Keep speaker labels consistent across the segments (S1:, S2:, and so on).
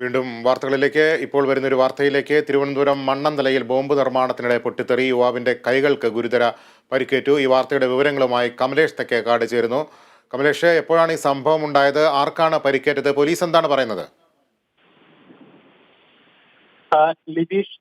S1: വീണ്ടും വാർത്തകളിലേക്ക്. ഇപ്പോൾ വരുന്നൊരു വാർത്തയിലേക്ക്. തിരുവനന്തപുരം മണ്ണന്തലയിൽ ബോംബ് നിർമ്മാണത്തിനിടെ പൊട്ടിത്തെറി യുവാവിന്റെ കൈകൾക്ക് ഗുരുതര പരിക്കേറ്റു. ഈ വാർത്തയുടെ വിവരങ്ങളുമായി കമലേഷ് തെക്കേക്കാട് ചേരുന്നു. കമലേഷ്, എപ്പോഴാണ് ഈ സംഭവം ഉണ്ടായത്? ആർക്കാണ് പരിക്കേറ്റത്? പോലീസ് എന്താണ് പറയുന്നത്?
S2: ലിതീഷ്,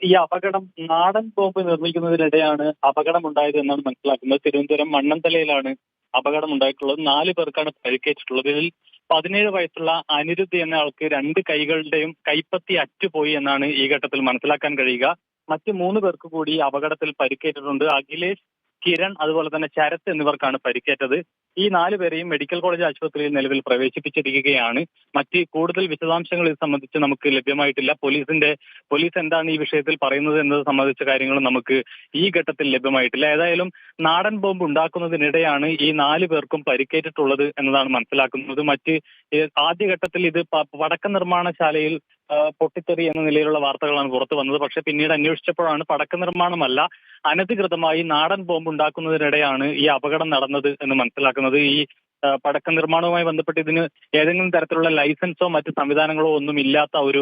S2: ഈ അപകടം നാടൻ ബോംബ് നിർമ്മിക്കുന്നതിനിടെയാണ് അപകടം ഉണ്ടായത് എന്നാണ് മനസ്സിലാക്കുന്നത്. തിരുവനന്തപുരം മണ്ണന്തലയിലാണ് അപകടം ഉണ്ടായിട്ടുള്ളത്. 4 പേർക്കാണ് പരിക്കേറ്റിട്ടുള്ളത്. ഇതിൽ 17 വയസ്സുള്ള അനിരുദ്ധ് എന്ന ആൾക്ക് 2 കൈകളുടെയും കൈപ്പത്തി അറ്റുപോയി എന്നാണ് ഈ ഘട്ടത്തിൽ മനസ്സിലാക്കാൻ കഴിയുക. മറ്റ് 3 പേർക്ക് കൂടി അപകടത്തിൽ പരിക്കേറ്റിട്ടുണ്ട്. അഖിലേഷ്, കിരൺ, അതുപോലെ തന്നെ ശരത് എന്നിവർക്കാണ് പരിക്കേറ്റത്. ഈ 4 പേരെയും മെഡിക്കൽ കോളേജ് ആശുപത്രിയിൽ നിലവിൽ പ്രവേശിപ്പിച്ചിരിക്കുകയാണ്. മറ്റ് കൂടുതൽ വിശദാംശങ്ങൾ ഇത് സംബന്ധിച്ച് നമുക്ക് ലഭ്യമായിട്ടില്ല. പോലീസ് എന്താണ് ഈ വിഷയത്തിൽ പറയുന്നത് എന്നത് സംബന്ധിച്ച കാര്യങ്ങൾ നമുക്ക് ഈ ഘട്ടത്തിൽ ലഭ്യമായിട്ടില്ല. ഏതായാലും നാടൻ ബോംബ് ഉണ്ടാക്കുന്നതിനിടെയാണ് ഈ 4 പേർക്കും പരിക്കേറ്റിട്ടുള്ളത് എന്നതാണ് മനസ്സിലാക്കുന്നത്. ആദ്യഘട്ടത്തിൽ ഇത് പടക്ക നിർമ്മാണശാലയിൽ പൊട്ടിത്തെറി എന്ന നിലയിലുള്ള വാർത്തകളാണ് പുറത്തു വന്നത്. പക്ഷെ പിന്നീട് അന്വേഷിച്ചപ്പോഴാണ് പടക്ക നിർമ്മാണമല്ല, അനധികൃതമായി നാടൻ ബോംബ് ഉണ്ടാക്കുന്നതിനിടെയാണ് ഈ അപകടം നടന്നത് എന്ന് മനസ്സിലാക്കുന്നത്. ഈ പടക്ക നിർമ്മാണവുമായി ബന്ധപ്പെട്ട് ഇതിന് ഏതെങ്കിലും തരത്തിലുള്ള ലൈസൻസോ മറ്റ് സംവിധാനങ്ങളോ ഒന്നും ഇല്ലാത്ത ഒരു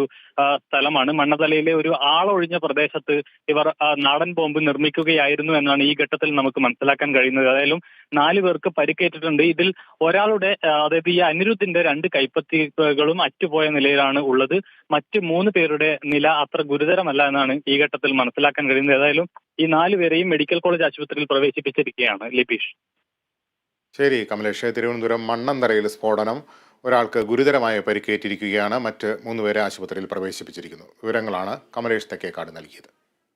S2: സ്ഥലമാണ്. മണ്ണതലയിലെ ഒരു ആളൊഴിഞ്ഞ പ്രദേശത്ത് ഇവർ നാടൻ ബോംബ് നിർമ്മിക്കുകയായിരുന്നു എന്നാണ് ഈ ഘട്ടത്തിൽ നമുക്ക് മനസ്സിലാക്കാൻ കഴിയുന്നത്. ഏതായാലും 4 പേർക്ക് പരിക്കേറ്റിട്ടുണ്ട്. ഇതിൽ ഒരാളുടെ, അതായത് ഈ അനിരുദ്ധിന്റെ 2 കൈപ്പത്തികളും അറ്റുപോയ നിലയിലാണ് ഉള്ളത്. മറ്റ് 3 പേരുടെ നില അത്ര ഗുരുതരമല്ല എന്നാണ് ഈ ഘട്ടത്തിൽ മനസ്സിലാക്കാൻ കഴിയുന്നത്. ഏതായാലും ഈ 4 പേരെയും മെഡിക്കൽ കോളേജ് ആശുപത്രിയിൽ പ്രവേശിപ്പിച്ചിരിക്കുകയാണ്. ലിബീഷ്.
S1: ശരി കമലേഷ്. തിരുവനന്തപുരം മണ്ണന്തലയിൽ സ്ഫോടനം, ഒരാൾക്ക് ഗുരുതരമായ പരിക്കേറ്റിരിക്കുകയാണ്. മറ്റ് 3 പേരെ ആശുപത്രിയിൽ പ്രവേശിപ്പിച്ചിരിക്കുന്നു. വിവരങ്ങളാണ് കമലേഷ് തെക്കേക്കാട് നൽകിയത്.